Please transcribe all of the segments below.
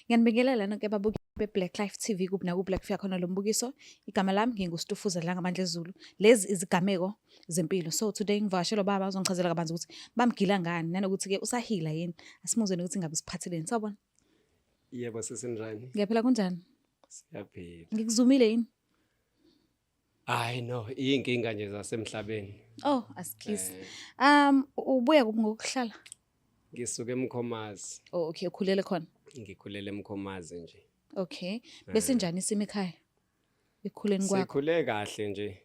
Ngiyanibingelela nonke ababuki be-Black Life TV kuphi nakuphi la kufika khona lo mbukiso. Igama lami nginguStufuza Dlangamandla Zulu. Lezi izigameko zempilo. So today ngivakashela ubaba uzongichazela kabanzi ukuthi bamgila ngani nanokuthi-ke usahila yini. Asimuzwe nokuthi ngabe siphatheleni. Sawubona. Yebo sesenjani? Ngiyaphila kunjani? Siyaphila. Ngikuzumile yini? Hayi no, iy'nkinga nje zasemhlabeni. Oh, asikhisi. Ubuya kuphi ngokuhlala? Ngisuke eMkhomazi. Oh, okay, ukhulele khona. Ngikhulele eMkhomazi nje. Okay. Bese njani isimo ekhaya? Ekukhuleni kwakho? Sikhule kahle nje.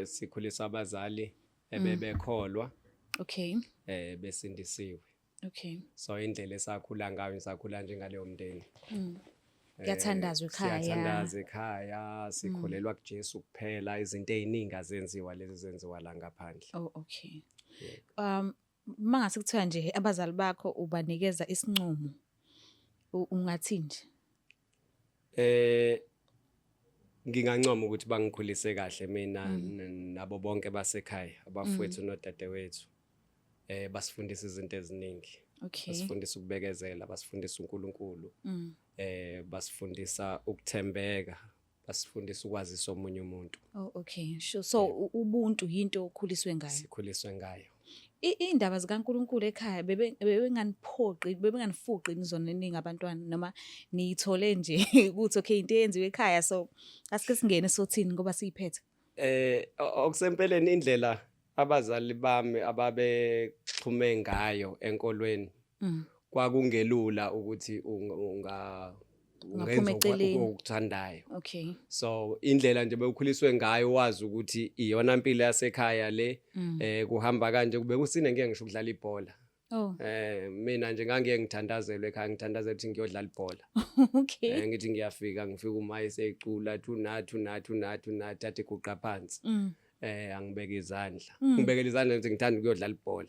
Sikhulisa abazali ebebekholwa. Okay. Besindisiwe. Okay. So indlela esakhula ngayo ngisakhula njengaleyo mndeni. Kuyathandazwa ekhaya. Siyathandaza ekhaya, sikholelwa kuJesu kuphela, izinto eziningi azenziwa lezi zenziwa la ngaphandle. Oh, okay. Mangase kuthiwa nje abazali bakho ubanikeza isinqumo. Ungathi nje? Ngingancoma ukuthi bangikhulise kahle mina nabo bonke basekhaya, abafowethu nodadewethu. Basifundisa izinto eziningi. Okay. Basifundisa ukubekezela, basifundisa uNkulunkulu. Basifundisa ukuthembeka, basifundisa ukwazisa omunye umuntu. Oh, okay. Sure. So ubuntu yinto okhuliswe ngayo. Sikhuliswe ngayo. Indaba zikaNkulunkulu ekhaya bebenganiphoqi, bebenganifuqi nizona ningi abantwana noma niyithole nje ukuthi okay into eyenziwe ekhaya so asike singene sothini ngoba siyiphethe. Okusempeleni indlela abazali bami ababexhume ngayo enkolweni kwakungelula ukuthi ungenza okuthandayo. Okay. So indlela nje bekukhuliswe ngayo wazi ukuthi iyona impilo yasekhaya le kuhamba kanje kube kusine ngeke ngisho ukudlala ibhola. Oh. Mina nje ngangeke ngithandazelwe ekhaya ngithandazela ukuthi ngiyodlala ibhola. Okay. Ngithi ngiyafika uma esecula nathi athi guqa phansi. Angibeke izandla. Ngibekela izandla ukuthi ngithanda ukuyodlala ibhola.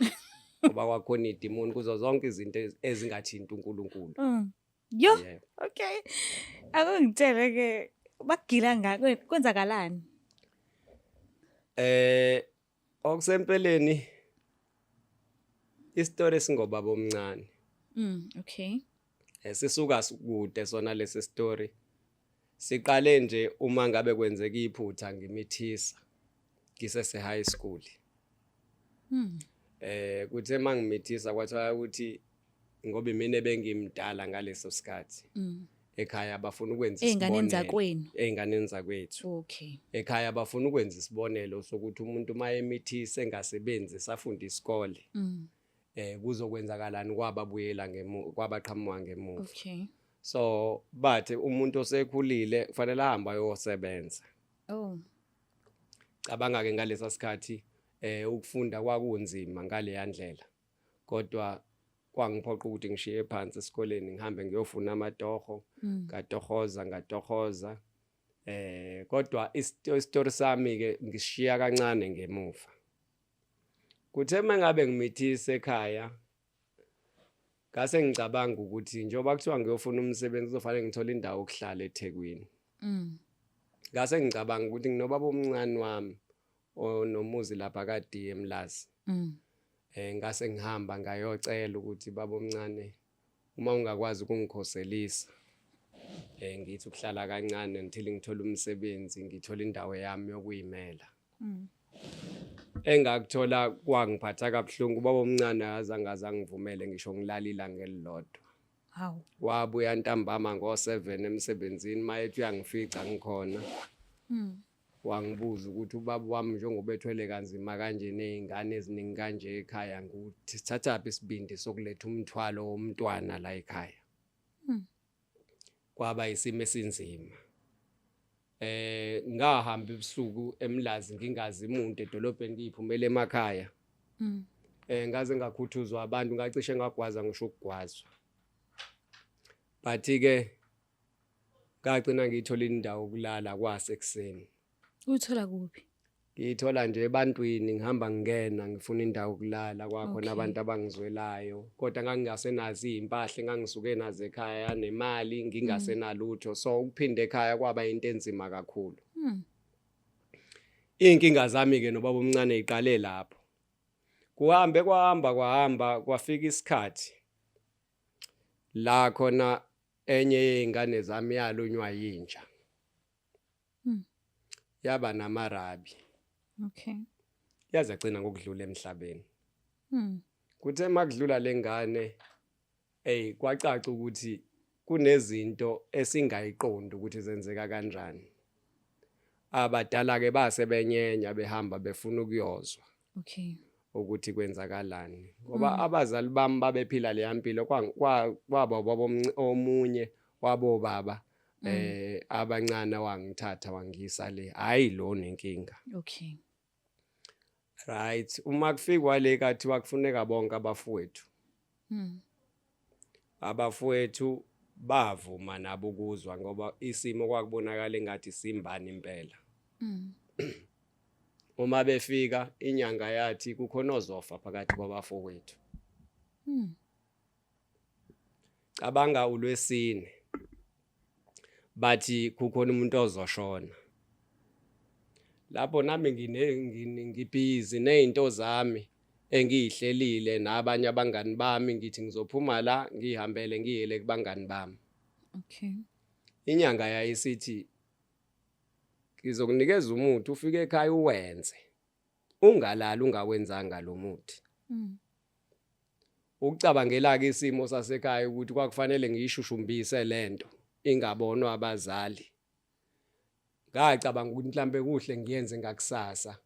Ngoba kwakhona idimoni kuzo zonke izinto ezingathinta uNkulunkulu. Yo, okay. Akungitshele ke bakugila ngakho kwenzakalani? Okusempeleni istory singobaba omncane. Okay. Sisuka kude sona lesi story. Siqale nje uma ngabe kwenzeka iphutha ngimithisa ngisese high school. Kuthe mangimithisa kwathiwa ukuthi ngoba mina bengimdala ngaleso sikhathi. Ekhaya abafuna ukwenza isibonelo. Einganeni zakwethu. Okay. Ekhaya abafuna ukwenza isibonelo sokuthi umuntu mayemithisa engasebenzi safunda isikole. Kuzokwenzakalani kwababuyela kwabaqhamuka ngemuva. Okay. So bathi umuntu osekhulile kufanele ahambe ayosebenza. Oh. Cabanga ke ngalesa sikhathi ukufunda kwakunzima ngale yandlela. Kodwa kwangiphoqa ukuthi ngishiye phansi esikoleni ngihambe ngiyofuna amatoho, ngatohoza. Kodwa istory sami ke ngishiya kancane ngemuva. Kuthe mangabe ngimithisa ekhaya ngase ngicabanga ukuthi njengoba kuthiwa ngiyofuna umsebenzi kuzofanele ngithole indawo yokuhlala eThekwini. Ngase ngicabanga ukuthi nginobaba omncane wami onomuzi lapha kade eMlazi. Ngase ngihamba ngayocela ukuthi baba omncane uma ungakwazi ukungikhoselisa ngithi ukuhlala kancane until ngithola umsebenzi ngithola indawo yami yokuyimela. Engakuthola kwangiphatha kabuhlungu ubaba omncane azange ngivumele ngisho ngilalila ngelilodwa. Hawu. Wabuya ntambama ngo7 emsebenzini mayethi uyangifica ngikhona. Wangibuza ukuthi ubaba wami njengoba ethwele kanzima kanje nezingane eziningi kanje ekhaya nguthi sithathaphi isibindi sokuletha umthwalo womntwana la ekhaya. Kwaba isimo esinzima. Ngahamba ebusuku eMlazi ngingazi umuntu edolobheni ngiphumela emakhaya. Ngaze ngakhuthuzwa abantu ngacishe ngagwaza ngisho ukugwazwa. Bathi ke ngagcina ngithola indawo yokulala kwasekuseni. Uthola kuphi? Ngithola nje ebantwini ngihamba ngena ngifuna indawo yokulala kwakhona abantu abangizwelayo kodwa ngangingasenazi izimpahla ngangisuke nazo ekhaya nemali ngingasenalutho so ukuphinde ekhaya kwaba into enzima kakhulu. Inkinga zami ke nobaba omncane iqale lapho. Kwahamba kwafika isikhathi la khona enye yeingane zami yalunywa yinja Mm. yaba namarabi Okay. yaze gcina ngokudlula emhlabeni. Mm. Kuthe makudlula lengane kwacaca ukuthi kunezinto esingayiqondi ukuthi zenzeka kanjani. Abadala ke basebenyenya behamba befuna ukuyozwa Okay. ukuthi kwenzakalani ngoba abazali bami babephila le yampilo kwaba omunye wabo baba abancane wangithatha wangisa le hayi lo nenkinga. Okay. Right, uma kufikwa le kathi wakufuneka bonke abafowethu. Mm. Abafowethu bavuma nabo ukuzwa ngoba isimo kwakubonakala engathi simbani impela. Mm. Uma befika inyanga yathi kukhona ozofa phakathi kwabafowethu. Mm. Cabanga uLwesine bathi kukhona umuntu ozoshona. Lapho nami ngibhizi nezinto zami engiyihlelile nabanye abangani bami ngithi ngizophuma la ngihambele ngiyele kubangani bami. Okay. Inyanga yayisithi ngizokunikeza umuthi ufike ekhaya uwenze. Ungalala ungawenzanga lo muthi. Mm. Ukucabangela ke isimo sasekhaya ukuthi kwakufanele ngiyishushumbise lento ingabonwa abazali. Ngacabanga ukuthi mhlambe kuhle ngiyenze ngakusasa.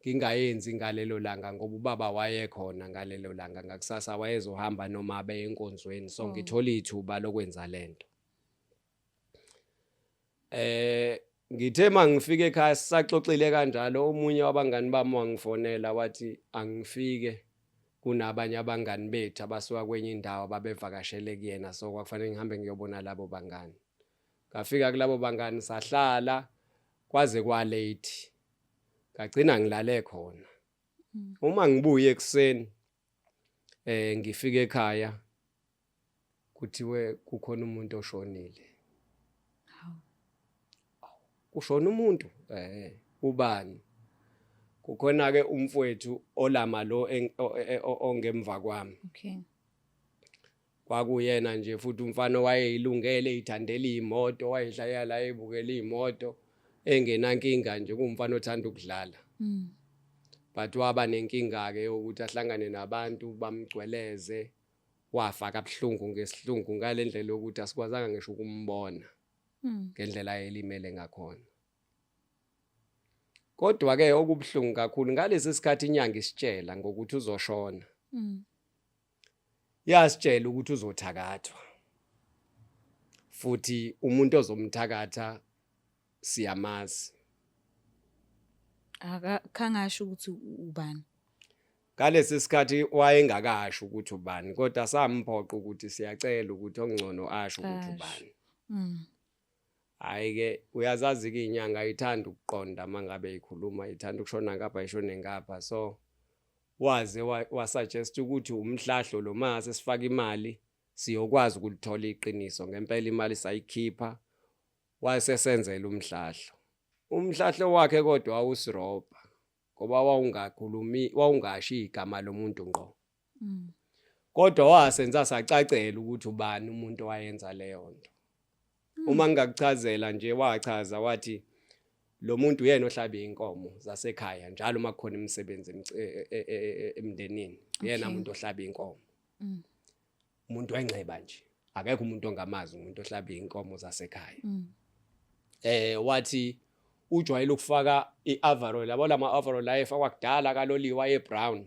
Ngingayenzi ngalelo langa ngoba ubaba wayekhona ngalelo langa ngakusasa wayezohamba noma abe enkonzweni so ngithola ithuba lokwenza lento. Ngithe mangifike ekhaya sisaxoxile kanjalo omunye wabangani bami wangifonela wathi angifike kunabanye abangani bethu abasuka kwenye indawo babevakashele kuyena so kwakufanele ngihambe ngiyobona labo bangani. Ngafika kulabo bangani sahlala kwaze kwa late. Ngagcina ngilale khona. Uma ngibuye ekseni ngifike ekhaya kuthiwe kukhona umuntu oshonile. Kushona umuntu? Ubani? Kukhona ke umfowethu olama lo ongemva kwami. Okay. Kwakuyena nje futhi umfana wayeyilungele ithandela imoto wayehlaya la ebukela imoto engenankinga nje kumfana othanda ukudlala. Mm. But waba nenkinga ke ukuthi ahlangane nabantu bamgcweleze wafa kabuhlungu ngesihlungu ngalendlela ukuthi asikwazanga ngisho ukumbona ngendlela ayelimele ngakhona. Kodwa ke okubhlungu kakhulu ngalesi sikhathi inyanga isitshela ngokuthi uzoshona. Yasitshela ukuthi uzothakathwa. Futhi umuntu ozomthakatha siyamazi. Kangasho ukuthi ubani. Ngalesi sikhathi wayengakasho ukuthi ubani kodwa samphoqa ukuthi siyacela ukuthi ongcono asho ukuthi ubani. Hayi ke uyazazi ke inyanga ithanda ukuqonda mangabe ikhuluma ithanda ukushona ngapha ishone ngapha so waze wasuggest ukuthi umhlahlo lo mase sifaka imali siyokwazi ukulithola iqiniso ngempela imali sayikhipha wasesenzela umhlahlo. Umhlahlo wakhe kodwa wawusiroba ngoba wawungashi igama lomuntu ngqo. Kodwa wasenza sacacela ukuthi ubani umuntu owayenza leyo nto. Uma ngingakuchazela nje wachaza wathi lo muntu uyena ohlaba inkomo zasekhaya njalo makukhona imisebenzi emndenini yena umuntu ohlaba inkomo. Umuntu wenxeba nje akekho umuntu ongamazi umuntu ohlaba inkomo zasekhaya. Wathi ujwayele ukufaka i-overall yabo lama overall ayefakwa kudala kaloliwe ayebrown.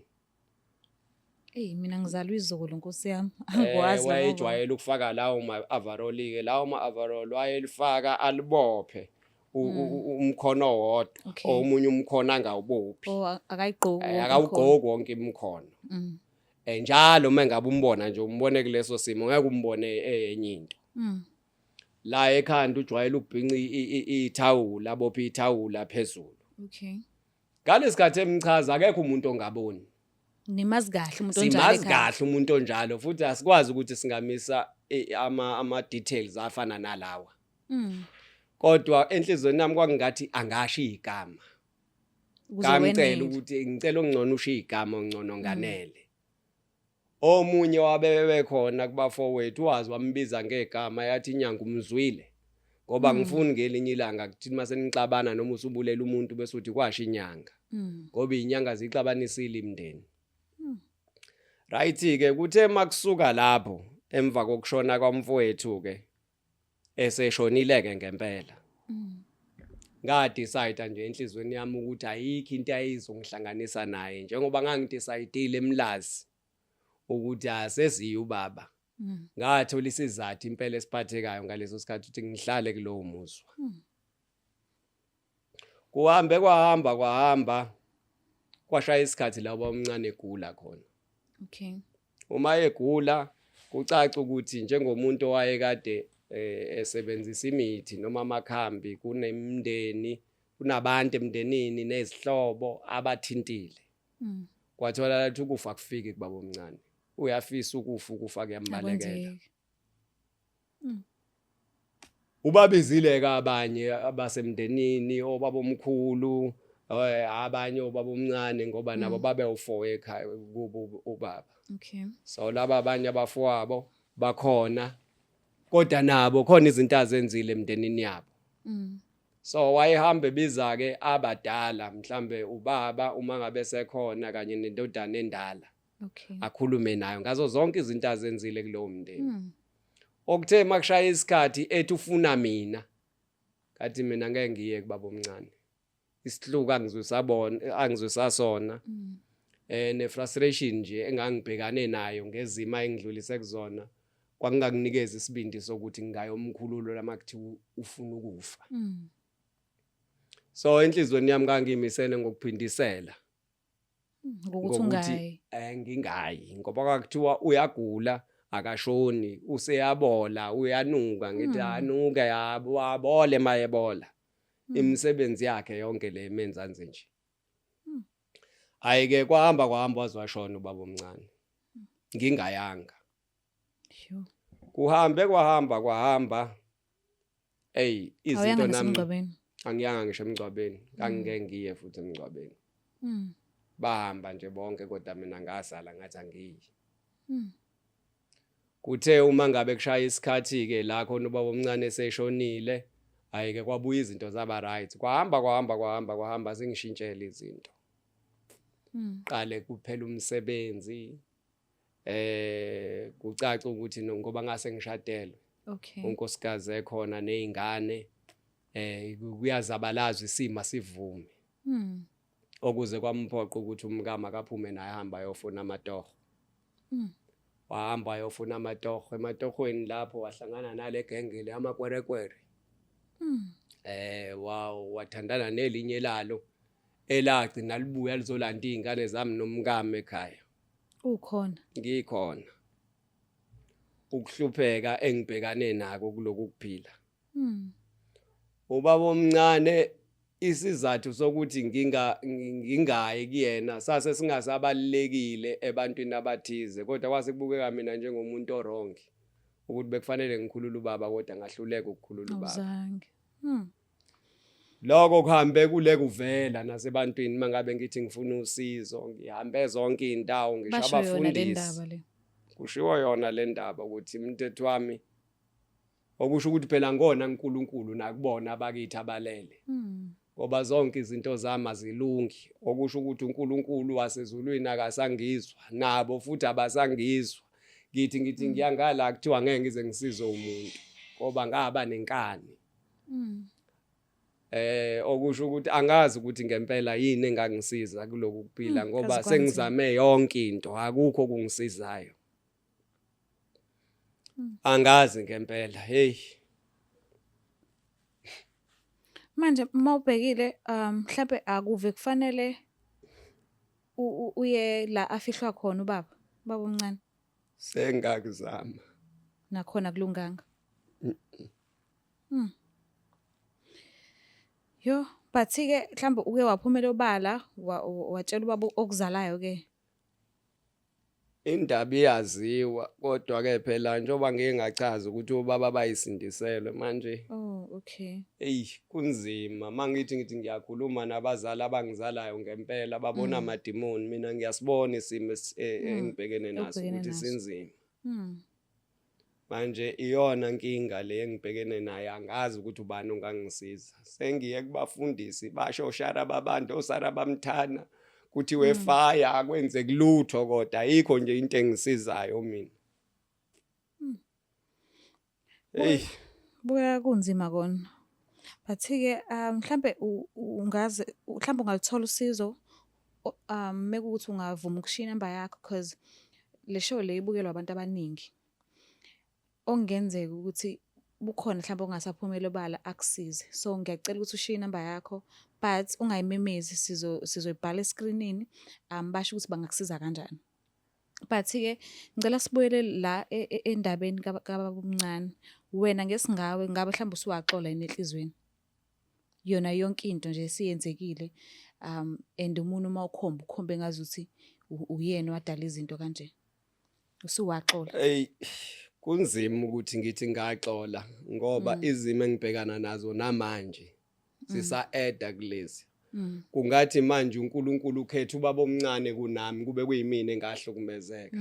Mina ngizalwa izolo Nkosi yami. Angikwazi la. Wayejwayele ukufaka lawo ma-overall ke lawo ma-overall wayelifaka alibophe umkhono wodwa omunye umkhono angawubophi. Akayigqoki. Akawugqoki wonke imkhono. Njalo mengabe umbona nje umbone kuleso simo ngeke umbone enye into. La ekhanda ujwayele ukubhinca ithawula abophe ithawula phezulu. Okay. Ngalesikhathi emchaza akekho umuntu ongaboni. Nimazi kahle umuntu onjalo ekhaya. Simazi kahle umuntu onjalo futhi asikwazi ukuthi singamisa ama details afana nalawa. Kodwa enhlizweni nami kwakungathi angasho igama. Ngamcela ukuthi ngicela ongcono usho igama ongcono nganele. omunye wabebe khona kubafowethu wazi wambiza ngegama yathi inyanga umzwile ngoba ngifuni ngelinye ilanga kuthi mase nixabana noma usubulela umuntu bese uthi kwasha inyanga ngoba inyanga zixabanisile imndeni. Right ke kuthe makusuka lapho emva kokushona kwamfowethu ke eseshonile ke ngempela. Nga decide nje enhlizweni yami ukuthi ayikho into ayizongihlanganisa naye njengoba ngangidecide emlazi ukuthi asesiye ubaba. Ngathola isizathu impela esiphathekayo ngaleso sikhathi ukuthi ngihlale kulowo muzwa. Kwahamba kwashaya isikhathi la omncane egula khona. Okay. Uma egula kucaca ukuthi njengomuntu owayekade esebenzisa imithi noma amakhambi kunemndeni kunabantu emndenini nezihlobo abathintile. Kwathola ukuthi ukufa kufike kubaba omncane. Uyafisa ukufa kuyambalekela. Ubabizile ke abanye abasemndenini obaba omkhulu abanye obaba omncane ngoba nabo babe u4 ekhaya kubo ubaba. Okay. So laba abanye abafowabo bakhona kodwa nabo khona izinto azenzile emndenini yabo. So wayehamba ebiza ke abadala mhlambe ubaba uma ngabe sekhona kanye nendodana endala. Okay. Akhulume nayo ngazo zonke izinto azenzile kulowo mndeni. Okuthe makushaya isikhathi ethi ufuna mina. Kathi mina ngeke ngiye kubaba omncane. Isihluku angizwisasona. Ne frustration nje engangibhekane nayo ngezima engidlulise kuzona. Kwangingakunikeza isibindi sokuthi ngingayomkhululo lamakuthiwa ufuna ukufa. So enhlizweni yami ngangimisele ngokuphindisela Ukuthi ungayi. Ngingayi ngoba kwakuthiwa uyagula akashoni useyabola uyanuka ngithi anuke yabole mayebola imisebenzi yakhe yonke le emenza nje. Ayike kwahamba wazwashona ubaba omncane. Ngingayanga. Sure. Kwahamba izinto nami angiyanga ngisho emgcwabeni ngangeke ngiye futhi emgcwabeni. Bahamba nje bonke kodwa mina ngasala ngathi angiyi. Kuthe uma ngabe kushaya isikhathi ke la khona ubaba omncane eseshonile ayike kwabuya izinto zaba right. Kwahamba sengishintshela izinto. Qale kuphela umsebenzi kucaca ukuthi ngoba ngase ngishadele. Okay. Unkosikazi ekhona nezingane kuyazabalazwa isimo sivume. Okuze kwamphoqa ukuthi umkama akaphume naye ahamba ayofuna amatoho. Wahamba ayofuna amatoho ematohweni lapho wahlangana nale gengele amakwerekwere. Wathandana nelinye lalo elagcina libuya lizolanda izingane zami nomkama ekhaya. Ukhona. Ngikhona. Ukuhlupheka engibhekane nako kuloku kuphila. Ubaba omncane isizathu sokuthi ngingayi kuyena sase singasabalekile ebantwini abathize kodwa kwase kubukeka mina njengomuntu orongi ukuthi bekufanele ngikhulule ubaba kodwa ngahluleka ukukhulula ubaba. Awuzange. Lokho kuhambe kule kuvela nasebantwini mangabe ngithi ngifuna usizo ngihambe zonke izindawo ngisho abafundisi. Kushiwo yona le ndaba ukuthi umthetho wami okusho ukuthi phela ngona uNkulunkulu nakubona abakithi abalele. Ngoba zonke izinto zami azilungi okusho ukuthi uNkulunkulu wasezulwini akasangizwa nabo futhi abasangizwa. Ngithi ngiyangala kuthiwa ngeke ngize ngisize umuntu ngoba ngaba nenkani. Okusho ukuthi angazi ukuthi ngempela yini engangisiza kuloku kuphila ngoba sengizame yonke into akukho okungisizayo. Angazi ngempela hey. Manje mawubhekile mhlawumbe akuve kufanele uye la afihlwa khona ubaba omncane. Sengakuzama. Nakhona kulunganga. Yo, but-ke mhlawumbe uke waphumela obala watshela ubaba okuzalayo ke. Indaba iyaziwa kodwa ke phela njengoba ngeke ngachaza ukuthi ubaba bayisindisele manje. Oh, Okay. Kunzima mangithi ngiyakhuluma nabazali abangizalayo ngempela babona Mm. amadimoni mina ngiyasibona isimo engibhekene naso Obhekene ukuthi naso. sinzima. Mm. Manje iyona nkinga le engibhekene nayo angazi ukuthi ubani ongangisiza. Sengiye kubafundisi bashoshara babantu osara bamthana kuthi wefaya akwenzeki lutho kodwa ayikho nje into engisizayo mina. Buya kunzima kona. But-ke mhlambe ungaze mhlambe ungalithola usizo mekuthi ungavuma ukushiya inamba yakho because le show le ibukelwa abantu abaningi. Okungenzeka ukuthi bukhona mhlawumbe ongasaphumela obala akusize. So ngiyacela ukuthi ushiye inamba yakho but ungayimemezi sizoyibhala escreenini basho ukuthi bangakusiza kanjani. But-ke ngicela sibuyele la endabeni kababa omncane. Wena ngesingawe ngabe mhlawumbe usuwaxola yini enhlizweni? Yona yonke into nje esiyenzekile and umuntu uma ukhombe ngazuthi uyena wadala izinto kanje. Usuwaxola. Kunzima ukuthi ngithi ngaxola ngoba izimo engibhekana nazo namanje sisa-eda kulezi. Kungathi manje uNkulunkulu ukhetha ubaba omncane kunami kube kuyimina engahlukumezeka.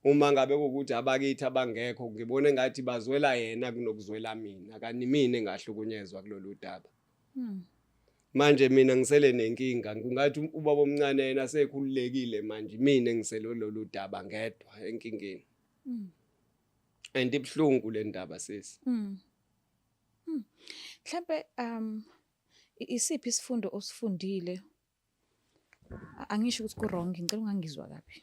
Uma ngabe ukuthi abakithi abangekho ngibone ngathi bazwela yena kunokuzwela mina kanti mina engahlukunyezwa kulolu daba. Manje mina ngisele nenkinga kungathi ubaba omncane yena sekhululekile manje mina ngisele lolu daba ngedwa enkingeni. Andibhlungu le ndaba sisi. Mhlambe isiphi isifundo osifundile? Angisho ukuthi ku-wrong ngicela ungangizwa kabi.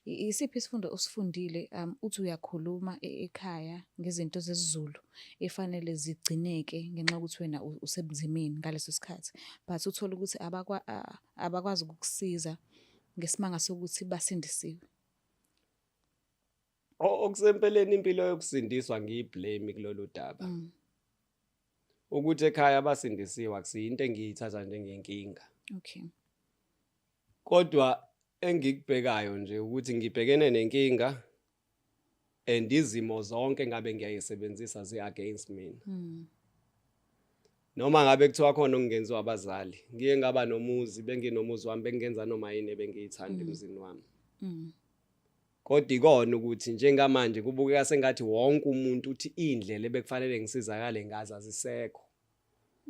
Isiphi isifundo osifundile uthi uyakhuluma ekhaya ngezinto zesiZulu efanele zigcineke ngenxa ukuthi wena usebunzimeni ngaleso sikhathi but uthola ukuthi abakwazi ukukusiza ngesimanga sokuthi basindisiwe. Okusempeleni impilo yokusindiswa ngiyiblame kulolu daba. Ukuthi ekhaya abasindisiwe akusiyinto engiyithatha njengenkinga. Okay. Kodwa engikubhekayo nje ukuthi ngibhekene nenkinga and izimo zonke ngabe ngiyayisebenzisa zi-against mina. Noma ngabe kuthiwa khona okungenziwa abazali ngiye ngaba nomuzi benginomuzi wami bengenza noma yini ebengiyithanda emzini wami. Kodwa ikona ukuthi njengamanje kubukeka sengathi wonke umuntu uthi indlela ebekufanele ngisizakale ngazi azisekho.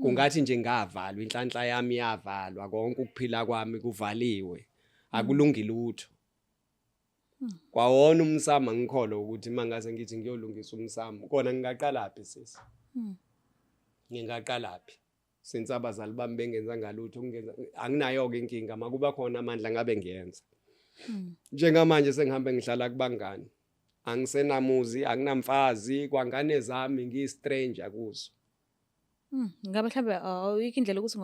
Kungathi nje ngavalwa inhlanhla yami yavalwa konke ukuphila kwami kuvaliwe akulungi lutho. Kwawona umsamo ngikholwa ukuthi mangase ngithi ngiyolungisa umsamo kona ngingaqalaphi sisi. Ngingaqalaphi since abazali bami bengenza ngalutho anginayo ke inkinga makuba khona amandla ngabe ngiyenza. Njengamanje sengihambe ngihlala kubangani angisenamuzi anginamfazi kwangane zami ngiyi-stranger kuzo. Ngabe mhlambe awuyikho indlela ukuthi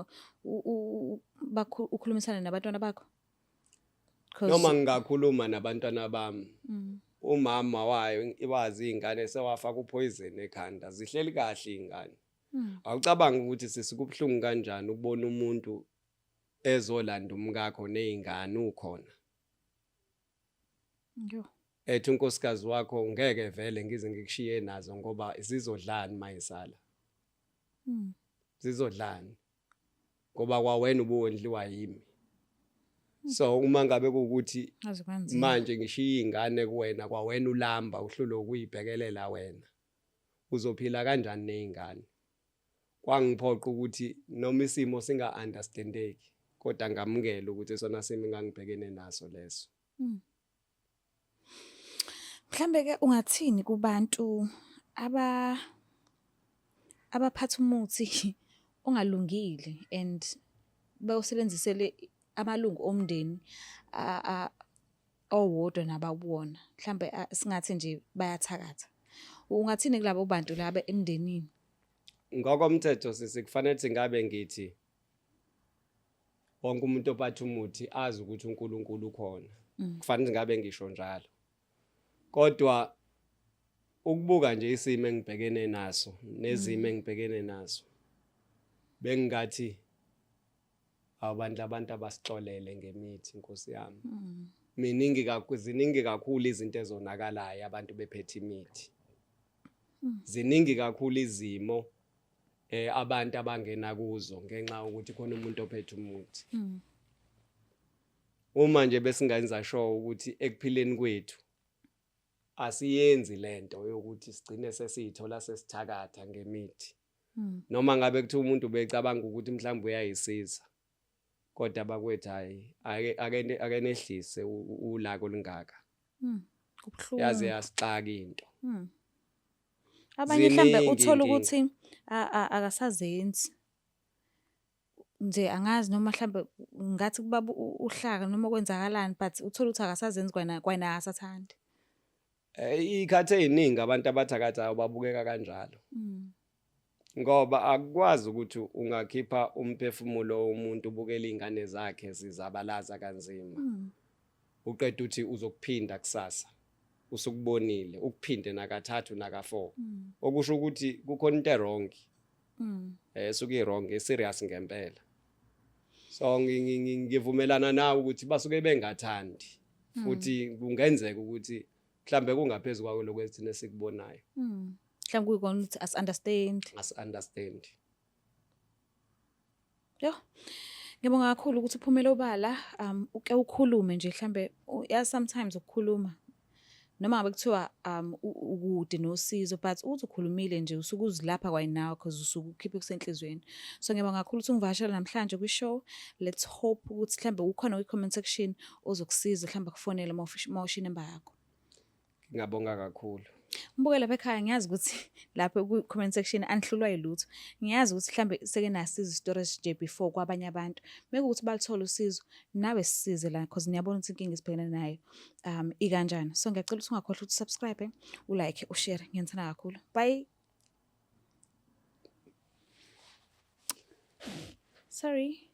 ukhulumisane nabantwana bakho? Noma ngingakhuluma nabantwana bami umama wayo wazi ingane sewafaka upoison ekhanda zihleli kahle ingane. Awucabanga ukuthi sisikubhlungu kanjani ukubona umuntu ezolanda umkakho nezingane ukhona. Ethi unkosikazi wakho ngeke vele ngize ngikushiye nazo ngoba zizodlani mayisala. Zizodlani ngoba kwawena ubuwondliwa yimi. So uma ngabe ukuthi manje ngishiya ingane kuwena kwawena ulamba uhlulo ukuyibhekelela wena uzophila kanjani nezingane. Kwangiphoqa ukuthi noma isimo singa-understandeki kodwa ngamukela ukuthi sona simi ngangibhekene naso leso. Mhlambe ke ungathini kubantu abaphatha umuthi ongalungile and bawusebenzisele amalungu omndeni owodwa nabawona mhlambe singathi nje bayathakatha. Ungathini kulabo bantu laba emndenini? Ngokomthetho sikufanele ukuthi ngabe ngithi wonke umuntu ophatha umuthi azi ukuthi uNkulunkulu ukhona. Kufanele ngabe ngisho njalo. Kodwa ukubuka nje isimo engibhekene naso nezimo engibhekene naso bengathi abantu abasixolele ngemithi Nkosi yami. Ziningi kakhulu izinto ezonakalayo abantu bephethe imithi. Ziningi kakhulu izimo abantu abangena kuzo ngenxa yokuthi khona umuntu ophethe umuthi. Uma nje besingenza sure ukuthi ekuphileni kwethu asiyenzi lento yokuthi sigcine sesiyithola sesithakatha ngemithi. Noma ngabe kuthiwa umuntu becabanga ukuthi mhlawumbe uyayisiza, kodwa bakwethu hayi akenehlise ulaka olungaka. Kubuhlungu. Yaze yasixaka into. Abanye mhlambe Ziningi uthola iy'nkinga. ukuthi akasazenzi. Nje angazi noma mhlambe ngathi kubaba uhlaka noma kwenzakalani but uthola ukuthi akasazenzi kwena akasathandi. Ikhathe eziningi abantu abathakathayo babukeka kanjalo. Ngoba akukwazi ukuthi ungakhipha umphefumulo womuntu ubukela izingane zakhe zizabalaza kanzima. Uqeda uthi uzokuphinda kusasa. Usukubonile ukuphinde nakathathu naka4. Okusho ukuthi kukhona into wrong. Suke wrong, serious ngempela. So ngivumelana nawe ukuthi basuke bengathandi. Futhi kungenzeka ukuthi mhlambe kungaphezulu kwako lokwethina sikubonayo. Mhlawumbe kuyikona ukuthi As-understand. Yo. Ngibonga kakhulu ukuthi uphumele obala uke ukhulume nje mhlambe sometimes ukukhuluma noma ngabe kuthiwa ukude nosizo but uthi ukhulumile nje usuke uzilapha kwayinawo because usuke ukhiphe kusenhlizweni. So ngibonga kakhulu ukuthi ungivakashela namhlanje kwi-show. Let's hope ukuthi mhlambe ukhona kwi-comment section ozokusiza mhlambe kufonele mawushiya inamba yakho. Ngiyabonga kakhulu. Mbukela lapha ekhaya ngiyazi ukuthi lapha ku-comment section anihlulwa yilutho. Ngiyazi ukuthi mhlambe seke nasiza stories nje before kwabanye abantu. Meke ukuthi balithola usizo nawe sisize la because niyabona ukuthi inkinga isibhekene nayo ikanjani. So ngiyacela ukuthi ungakhohlwa ukuthi subscribe, ulike, ushare. Ngiyathanda kakhulu. Bye. Sorry.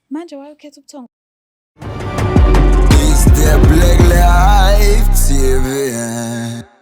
Manje wayekhetha ubuthongo. Is the Black Life TV?